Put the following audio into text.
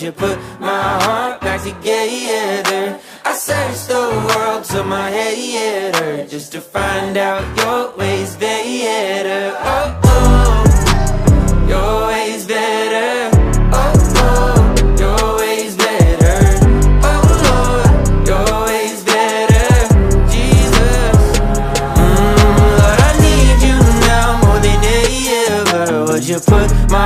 you put my heart back together? I searched the world till my head hurt just to find out your ways better. Oh, oh, your ways better. Oh, oh, your ways better. Oh, Lord, your ways better. Jesus, Lord, I need you now more than ever. Would you put my